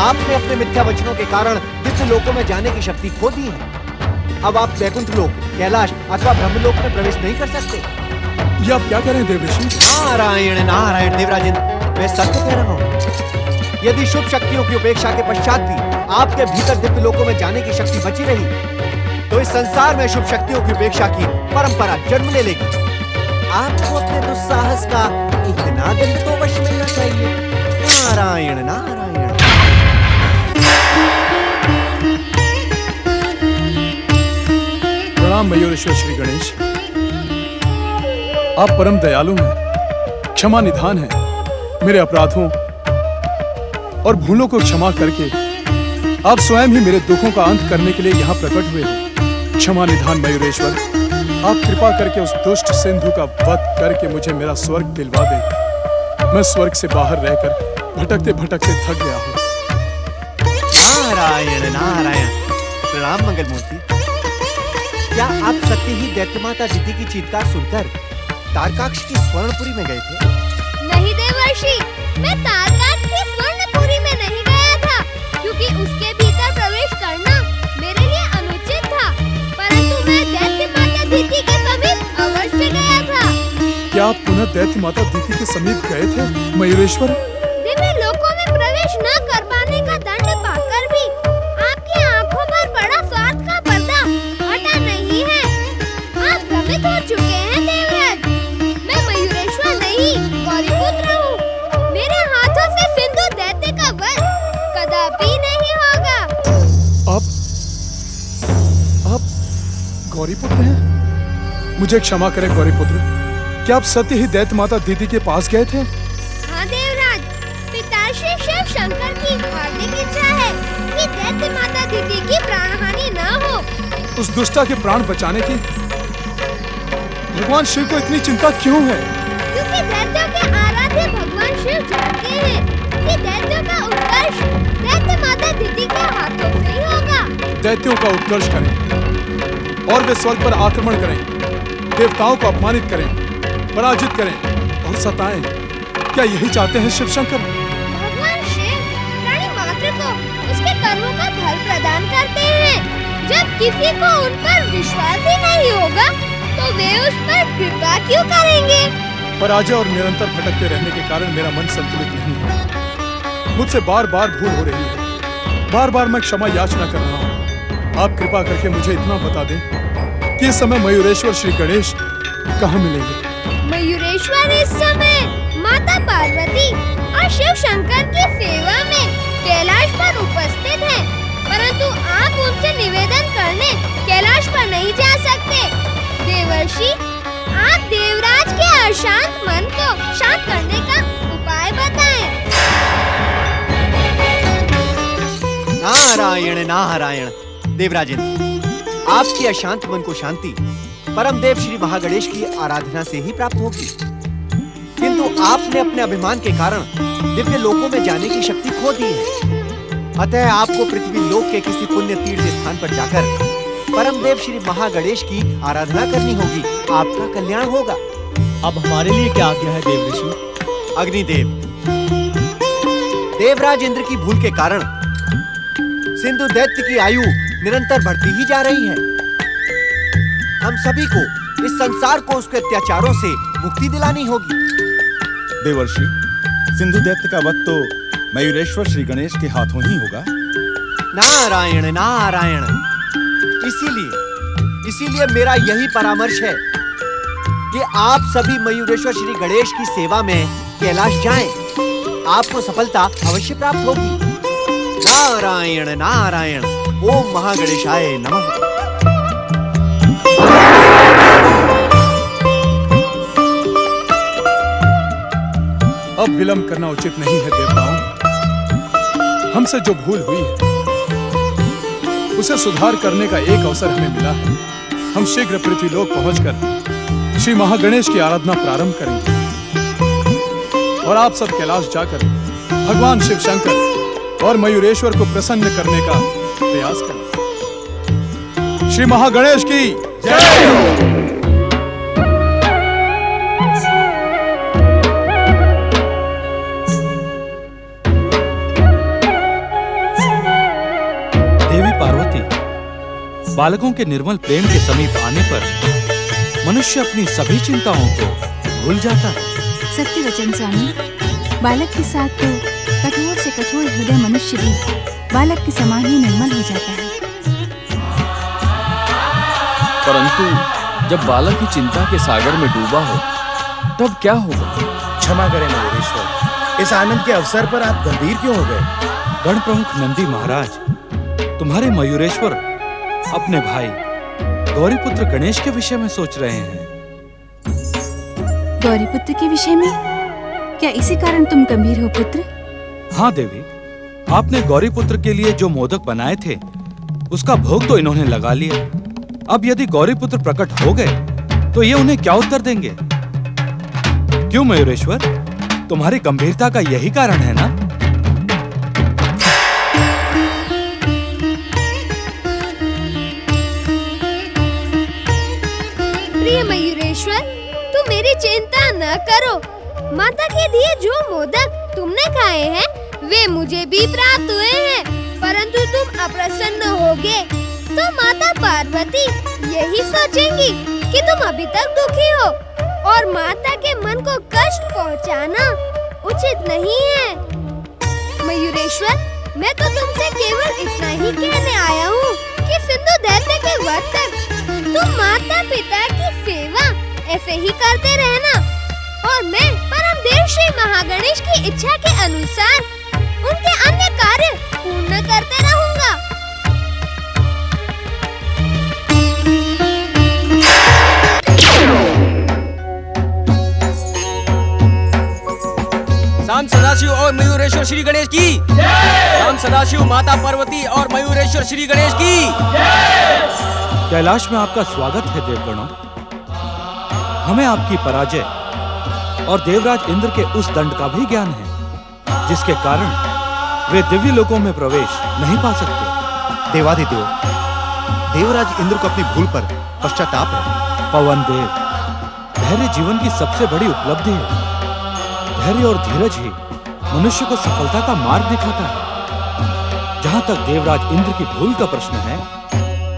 आपने अपने मिथ्या वचनों के कारण दिव्य लोकों में जाने की शक्ति खो दी है। अब आप वैकुंठ लोक, कैलाश अथवा ब्रह्मलोक में प्रवेश नहीं कर सकते। ये आप क्या कह रहे हैं देवऋषि? नारायण नारायण देवराजेंद्र, मैं सत्य कह रहा हूँ। यदि शुभ शक्तियों की उपेक्षा के पश्चात भी आपके भीतर दिव्य लोकों में जाने की शक्ति बची रही, तो इस संसार में शुभ शक्तियों की उपेक्षा की परंपरा जन्म ले लेगी। आपको अपने दुस्साहस का इतना दंड तो वश मिलना चाहिए। नारायण नारायण। प्रणाम मयूरेश्वर श्री गणेश। आप परम दयालु हैं, क्षमा निधान हैं। मेरे अपराधों और भूलों को क्षमा करके आप स्वयं ही मेरे दुखों का अंत करने के लिए यहाँ प्रकट हुए हो। क्षमा निधान मयूरेश्वर, आप कृपा करके उस दुष्ट सिंधु का वध करके मुझे मेरा स्वर्ग दिलवा दे। मैं स्वर्ग से बाहर रहकर भटकते भटकते थक गया हूँ। नारायण नारायण। प्रणाम मंगलमूर्ति। क्या आप सत्य ही दैत्य माता दिति की चीत्कार सुनकर तारकाक्ष की स्वर्णपुरी में गए थे? नहीं देवर्षि, मैं तारकाक्ष की स्वर्णपुरी में नहीं गया था, क्योंकि उसके भीतर प्रवेश करना मेरे लिए अनुचित था। परंतु मैं दैत्य माता दिति के समीप अवश्य गया था। क्या आप पुनः दैत्य माता दिति के समीप गए थे मयूरेश्वर? दिव्य लोकों में प्रवेश न कर पाने का दंड पाकर भी आपकी आंखों पर बड़ा स्वार्थ का पर्दा हटा नहीं है। आप भ्रमित हो चुके हैं देवराज। मैं मयूरेश्वर नहीं, गौरीपुत्र हूँ। मेरे हाथों से सिंधु दैत्य का वध कदापि नहीं होगा। आप गौरीपुत्र हैं? मुझे क्षमा करें गौरीपुत्र, क्या आप सत्य ही दैत्य माता दिति के पास गए थे? हाँ देवराज, पिताश्री शिव शंकर की हार्दिक इच्छा है कि दैत्य माता दिति की प्राणहानि न हो। उस दुष्टा के प्राण बचाने की भगवान शिव को इतनी चिंता क्यों है? क्योंकि दैत्यों के आराध्य भगवान शिव जानते हैं कि दैत्यों का उत्कर्ष दैत्य माता दिति के हाथों से ही होगा। दैत्यों का उत्कर्ष करें और वे स्वर्ग पर आक्रमण करें, देवताओं को अपमानित करें, पराजित करें और सताएं। क्या यही चाहते हैं शिव शंकर? भगवान शिव प्राणी मात्र को उसके कर्मों का फल प्रदान करते हैं। जब किसी को उन पर विश्वास ही नहीं होगा, तो वे उस पर कृपा क्यों करेंगे? पराजय और निरंतर भटकते रहने के कारण मेरा मन संतुलित नहीं है। मुझसे बार बार भूल हो रही है। बार बार मैं क्षमा याचना कर रहा हूँ। आप कृपा करके मुझे इतना बता दें कि इस समय मयूरेश्वर श्री गणेश कहाँ मिलेंगे? मयूरेश्वर इस समय माता पार्वती और शिव शंकर की सेवा में कैलाश पर उपस्थित हैं। परंतु आप उनसे निवेदन करने कैलाश पर नहीं जा सकते। देवर्षि, आप देवराज के अशांत मन को शांत करने का उपाय बताएं। नारायण नारायण। देवराजेंद्र, आपकी अशांत मन को शांति परमदेव श्री महागणेश की आराधना से ही प्राप्त होगी। किंतु आपने अपने अभिमान के कारण दिव्य लोकों में जाने की शक्ति खो दी है। अतः आपको पृथ्वी लोक के किसी पुण्य तीर्थ स्थान पर जाकर परमदेव श्री महागणेश की आराधना करनी होगी। आपका कल्याण होगा। अब हमारे लिए क्या आज्ञा है देवऋषि? अग्निदेव, देवराज इंद्र की भूल के कारण सिंधु दैत्य की आयु निरंतर बढ़ती ही जा रही है। हम सभी को इस संसार को उसके अत्याचारों से मुक्ति दिलानी होगी। देवर्षि, सिंधु दैत्य का वध तो मयूरेश्वर श्री गणेश के हाथों ही होगा। नारायण नारायण। इसीलिए मेरा यही परामर्श है कि आप सभी मयूरेश्वर श्री गणेश की सेवा में कैलाश जाएं। आपको सफलता अवश्य प्राप्त होगी। नारायण नारायण। ओम महागणेशाय नमः। अब विलंब करना उचित नहीं है देवताओं। हमसे जो भूल हुई है उसे सुधार करने का एक अवसर हमें मिला है। हम शीघ्र पृथ्वीलोक पहुंचकर श्री महागणेश की आराधना प्रारंभ करेंगे और आप सब कैलाश जाकर भगवान शिव शंकर और मयूरेश्वर को प्रसन्न करने का प्रयास करें। श्री महागणेश की जय। बालकों के निर्मल प्रेम के समीप आने पर मनुष्य अपनी सभी चिंताओं को भूल जाता है। सत्य वचन स्वामी, बालक के साथ तो कठोर से कठोर हृदय मनुष्य भी बालक के समान ही निर्मल हो जाता है। परंतु जब बालक ही चिंता के सागर में डूबा हो तब क्या होगा? क्षमा करें मयूरेश्वर, इस आनंद के अवसर पर आप गंभीर क्यों हो गए? गण प्रमुख नंदी महाराज, तुम्हारे मयूरेश्वर अपने भाई गौरीपुत्र गणेश के विषय में सोच रहे हैं। गौरीपुत्र के विषय में? क्या इसी कारण तुम गंभीर हो पुत्र? हाँ देवी, आपने गौरीपुत्र के लिए जो मोदक बनाए थे उसका भोग तो इन्होंने लगा लिया। अब यदि गौरीपुत्र प्रकट हो गए तो ये उन्हें क्या उत्तर देंगे? क्यों मयूरेश्वर, तुम्हारी गंभीरता का यही कारण है ना? प्रिय मयूरेश्वर, तुम मेरी चिंता न करो। माता के दिए जो मोदक तुमने खाए हैं वे मुझे भी प्राप्त हुए हैं, परंतु तुम अप्रसन्न होगे तो माता पार्वती यही सोचेंगी कि तुम अभी तक दुखी हो और माता के मन को कष्ट पहुंचाना उचित नहीं है। मयूरेश्वर, मैं तो तुमसे केवल इतना ही कहने आया हूँ कि सिंधु दैत्य के वध तक तुम माता पिता की सेवा ऐसे ही करते रहना और मैं परमदेव श्री महागणेश की इच्छा के अनुसार उनके अन्य कार्य पूर्ण करते रहूंगा। शाम सदाशिव और मयूरेश्वर श्री गणेश की शाम सदाशिव, माता पार्वती और मयूरेश्वर श्री गणेश की। कैलाश में आपका स्वागत है देवगणों। हमें आपकी पराजय और देवराज इंद्र के उस दंड का भी ज्ञान है जिसके कारण वे दिव्य लोकों में प्रवेश नहीं पा सकते। देवाधिदेव, देवराज इंद्र को अपनी भूल पर पश्चाताप है। पवन देव, धैर्य जीवन की सबसे बड़ी उपलब्धि है। धैर्य और धीरज ही मनुष्य को सफलता का मार्ग दिखाता है। जहां तक देवराज इंद्र की भूल का प्रश्न है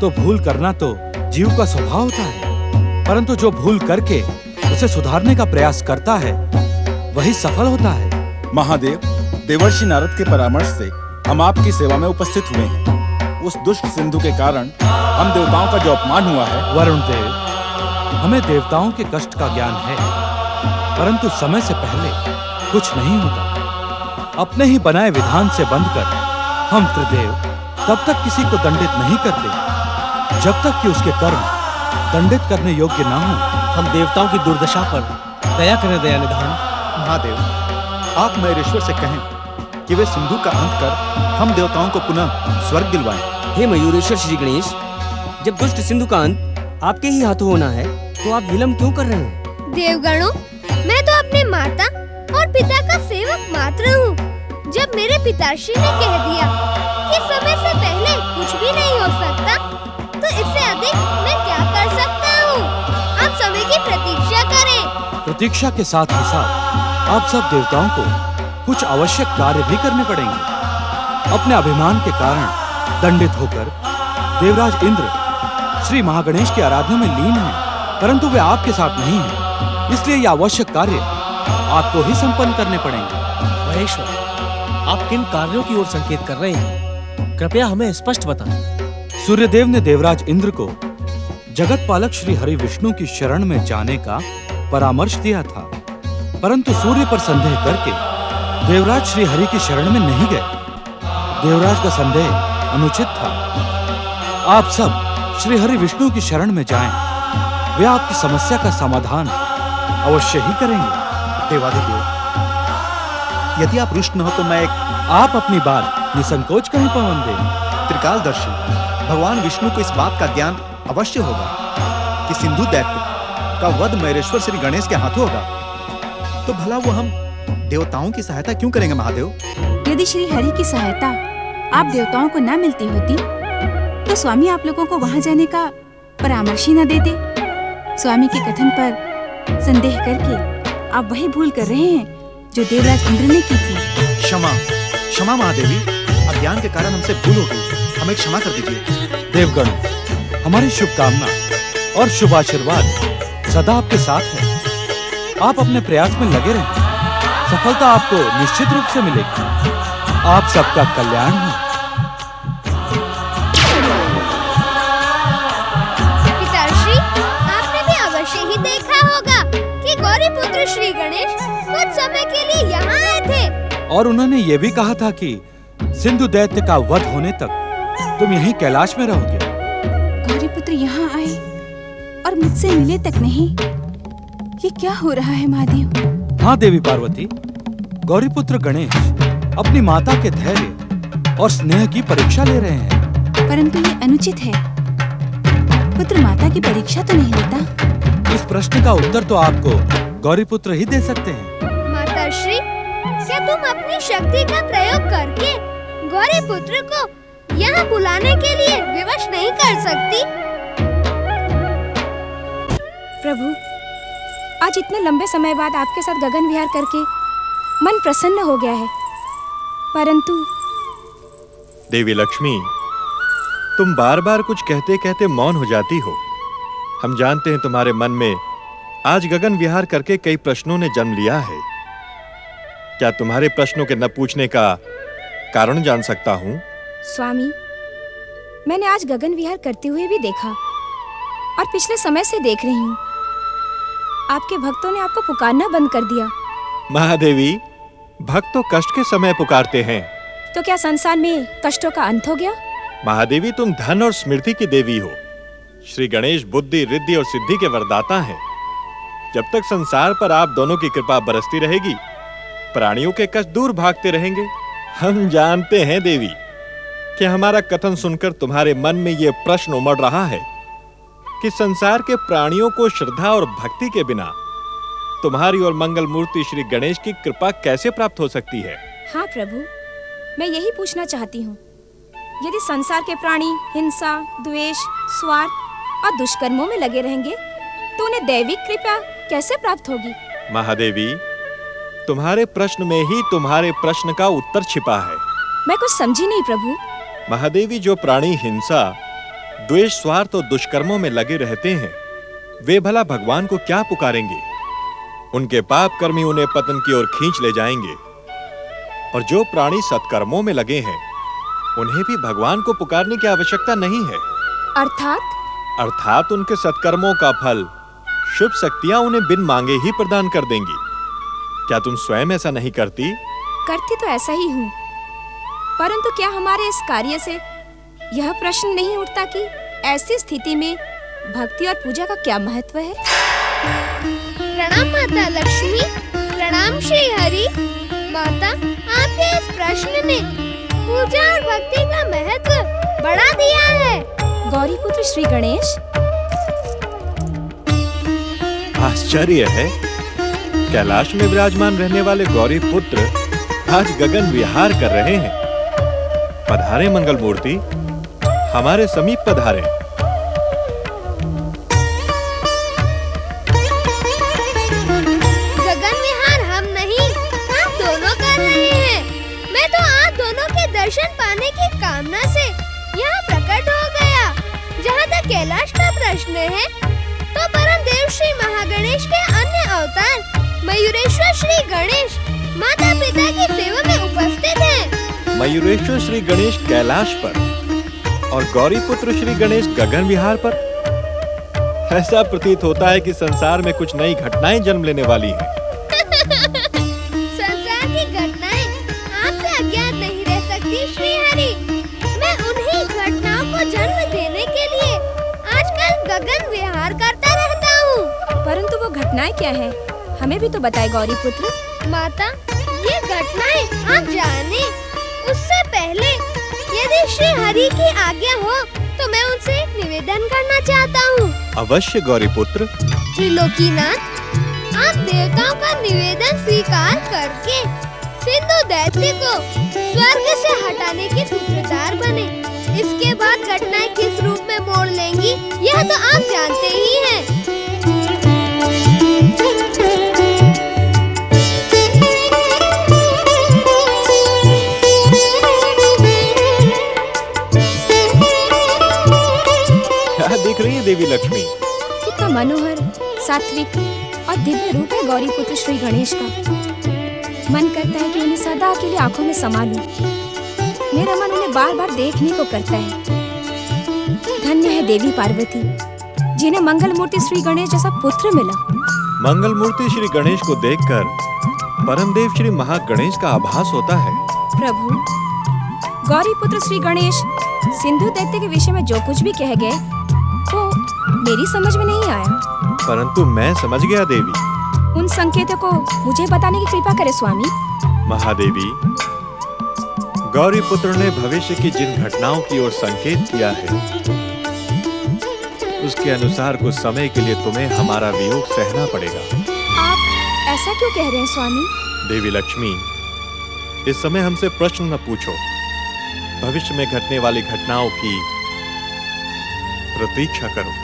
तो भूल करना तो जीव का स्वभाव होता है, परंतु जो भूल करके उसे सुधारने का प्रयास करता है वही सफल होता है। महादेव, देवर्षि नारद के परामर्श से हम आपकी सेवा में उपस्थित हुए हैं। उस दुष्ट सिंधु के कारण हम देवताओं का जो अपमान हुआ है। वरुण देव, हमें देवताओं के कष्ट का ज्ञान है, परंतु समय से पहले कुछ नहीं होता। अपने ही बनाए विधान से बंधकर हम त्रिदेव तब तक किसी को दंडित नहीं करते जब तक कि उसके कर्म दंडित करने योग्य ना हो। हम देवताओं की दुर्दशा पर दया करें दयानिधान। महादेव, आप मयूरेश्वर से कहें कि वे सिंधु का अंत कर हम देवताओं को पुनः स्वर्ग दिलवाएं। हे मयूरेश्वर श्री गणेश, जब दुष्ट सिंधु का अंत आपके ही हाथों होना है तो आप विलंब क्यों कर रहे हैं? देवगणों, मैं तो अपने माता और पिता का सेवक मात्र हूँ। जब मेरे पिताश्री ने कह दिया कि समय से पहले कुछ भी नहीं हो सकता, तो इससे अधिक मैं क्या कर सकता हूँ? आप समय की प्रतीक्षा करें। प्रतीक्षा के साथ ही साथ आप सब देवताओं को कुछ आवश्यक कार्य भी करने पड़ेंगे। अपने अभिमान के कारण दंडित होकर देवराज इंद्र श्री महागणेश की आराधना में लीन हैं, परंतु वे आपके साथ नहीं हैं। इसलिए ये आवश्यक कार्य आपको ही संपन्न करने पड़ेंगे। महेश्वर, आप किन कार्यों की ओर संकेत कर रहे हैं? कृपया हमें स्पष्ट बताएं। सूर्यदेव ने देवराज इंद्र को जगत पालक श्री हरि विष्णु की शरण में जाने का परामर्श दिया था, परंतु सूर्य पर संदेह करके देवराज श्री हरि की शरण में नहीं गए। देवराज का संदेह अनुचित था। आप सब श्री हरि विष्णु की शरण में जाएं, वे आपकी समस्या का समाधान अवश्य ही करेंगे। देवाधिदेव, यदि आप रुष्ट न हो तो मैं एक आप अपनी बात निसंकोच कहीं पवन देव। त्रिकालदर्शी भगवान विष्णु को इस बात का ज्ञान अवश्य होगा कि सिंधु दैत्य का वध मयूरेश्वर श्री गणेश के हाथों होगा, तो भला वो हम देवताओं की सहायता क्यों करेंगे महादेव? यदि श्री हरि की सहायता आप देवताओं को न मिलती होती तो स्वामी आप लोगों को वहां जाने का परामर्श ही न देते। स्वामी के कथन पर संदेह करके आप वही भूल कर रहे हैं जो देवराज इंद्र ने की थी। क्षमा क्षमा महादेवी, अज्ञान के कारण हमसे भूल हो गई, हमें क्षमा कर दीजिए। देवगण, हमारी शुभकामना और शुभ आशीर्वाद सदा आपके साथ है। आप अपने प्रयास में लगे रहें, सफलता आपको निश्चित रूप से मिलेगी। आप सबका कल्याण हो। पिताश्री, आपने भी अवश्य ही देखा होगा कि गौरीपुत्र श्री गणेश कुछ समय के लिए यहाँ आए थे। और उन्होंने ये भी कहा था कि सिंधु दैत्य का वध होने तक तुम यहीं कैलाश में रहोगे। गौरीपुत्र यहाँ आए और मुझसे मिले तक नहीं। ये क्या हो रहा है महादेव? हाँ देवी पार्वती, गौरीपुत्र गणेश अपनी माता के धैर्य और स्नेह की परीक्षा ले रहे हैं। परंतु ये अनुचित है। पुत्र माता की परीक्षा तो नहीं लेता। इस प्रश्न का उत्तर तो आपको गौरीपुत्र ही दे सकते हैं। माताश्री, क्या तुम अपनी शक्ति का प्रयोग करके गौरीपुत्र को यहाँ बुलाने के लिए विवश नहीं कर सकती? प्रभु, आज इतने लंबे समय बाद आपके साथ गगन विहार करके मन प्रसन्न हो गया है, परंतु देवी लक्ष्मी, तुम बार बार कुछ कहते कहते मौन हो जाती हो। हम जानते हैं तुम्हारे मन में आज गगन विहार करके कई प्रश्नों ने जन्म लिया है। क्या तुम्हारे प्रश्नों के न पूछने का कारण जान सकता हूँ? स्वामी, मैंने आज गगन विहार करते हुए भी देखा और पिछले समय से देख रही हूँ। आपके भक्तों ने आपको पुकारना बंद कर दिया। महादेवी, भक्त तो कष्ट के समय पुकारते हैं। तो क्या संसार में कष्टों का अंत हो गया? महादेवी, तुम धन और स्मृति की देवी हो। श्री गणेश बुद्धि, रिद्धि और सिद्धि के वरदाता हैं। जब तक संसार पर आप दोनों की कृपा बरसती रहेगी, प्राणियों के कष्ट दूर भागते रहेंगे। हम जानते हैं देवी कि हमारा कथन सुनकर तुम्हारे मन में ये प्रश्न उमड़ रहा है कि संसार के प्राणियों को श्रद्धा और भक्ति के बिना तुम्हारी और मंगल मूर्ति श्री गणेश की कृपा कैसे प्राप्त हो सकती है? हाँ प्रभु, मैं यही पूछना चाहती हूँ। यदि संसार के प्राणी हिंसा, द्वेष, स्वार्थ और दुष्कर्मों में लगे रहेंगे तो उन्हें दैविक कृपा कैसे प्राप्त होगी? महादेवी, तुम्हारे प्रश्न में ही तुम्हारे प्रश्न का उत्तर छिपा है। मैं कुछ समझी नहीं प्रभु। महादेवी, जो प्राणी हिंसा, द्वेष, स्वार्थ और दुष्कर्मों में लगे रहते हैं, वे भला भगवान को क्या पुकारेंगे? उनके पाप कर्मी उन्हें पतन की ओर खींच ले जाएंगे। और जो प्राणी सत्कर्मों में लगे हैं, उन्हें भी भगवान को पुकारने की आवश्यकता नहीं है। अर्थात उनके सत्कर्मों का फल शुभ शक्तियां उन्हें बिन मांगे ही प्रदान कर देंगी। क्या तुम स्वयं ऐसा नहीं करती? करती तो ऐसा ही हूँ, परंतु क्या हमारे इस कार्य से यह प्रश्न नहीं उठता कि ऐसी स्थिति में भक्ति और पूजा का क्या महत्व है? प्रणाम माता लक्ष्मी, प्रणाम श्री हरि। माता, आपके इस प्रश्न ने पूजा और भक्ति का महत्व बढ़ा दिया है। गौरीपुत्र श्री गणेश, आश्चर्य है, कैलाश में विराजमान रहने वाले गौरीपुत्र आज गगन विहार कर रहे हैं। पधारे मंगल मूर्ति, हमारे समीप पधारे। गगन विहार हम नहीं, आप दोनों कर रहे हैं। मैं तो आप दोनों के दर्शन पाने की कामना से यहाँ प्रकट हो गया। जहाँ तक कैलाश का प्रश्न है, तो परम देव श्री महागणेश के अन्य अवतार मयूरेश्वर श्री गणेश माता पिता की सेवा में उपस्थित हैं। मयूरेश्वर श्री गणेश कैलाश पर और गौरीपुत्र श्री गणेश गगन विहार पर। ऐसा प्रतीत होता है कि संसार में कुछ नई घटनाएं जन्म लेने वाली हैं। संसार की घटनाएं आपसे अज्ञात नहीं रह सकती श्री हरि। मैं उन्हीं घटनाओं को जन्म देने के लिए आजकल गगन विहार करता रहता हूँ। परंतु वो घटनाएं क्या है, हमें भी तो बताए गौरीपुत्र। माता, ये घटनाएं आप जाने उससे पहले यदि श्री हरि की आज्ञा हो तो मैं उनसे एक निवेदन करना चाहता हूँ। अवश्य गौरीपुत्र। त्रिलोकीनाथ, आप देवताओं का निवेदन स्वीकार करके सिंधु दैत्य को स्वर्ग से हटाने के सूत्रधार बने। इसके बाद घटनाएं किस रूप में मोड़ लेंगी, यह तो आप जानते ही हैं। देवी लक्ष्मी। कितना मनोहर, सात्विक और दिव्य रूप है गौरी पुत्र श्री गणेश का। मन करता है कि उन्हें सदा के लिए आंखों में समा लूं। मेरा मन उन्हें बार बार देखने को करता है। धन्य है देवी पार्वती, जिन्हें मंगल मूर्ति श्री गणेश जैसा पुत्र मिला। मंगल मूर्ति श्री गणेश को देखकर परमदेव श्री महागणेश का आभास होता है। प्रभु, गौरी पुत्र श्री गणेश सिंधु दैत्य के विषय में जो कुछ भी कह गए वो मेरी समझ में नहीं आया, परंतु मैं समझ गया देवी। उन संकेतों को मुझे बताने की कृपा करे स्वामी। महादेवी, गौरी पुत्र ने भविष्य की जिन घटनाओं की ओर संकेत किया है, उसके अनुसार कुछ समय के लिए तुम्हें हमारा वियोग सहना पड़ेगा। आप ऐसा क्यों कह रहे हैं स्वामी? देवी लक्ष्मी, इस समय हमसे प्रश्न न पूछो। भविष्य में घटने वाली घटनाओं की प्रतीक्षा करो।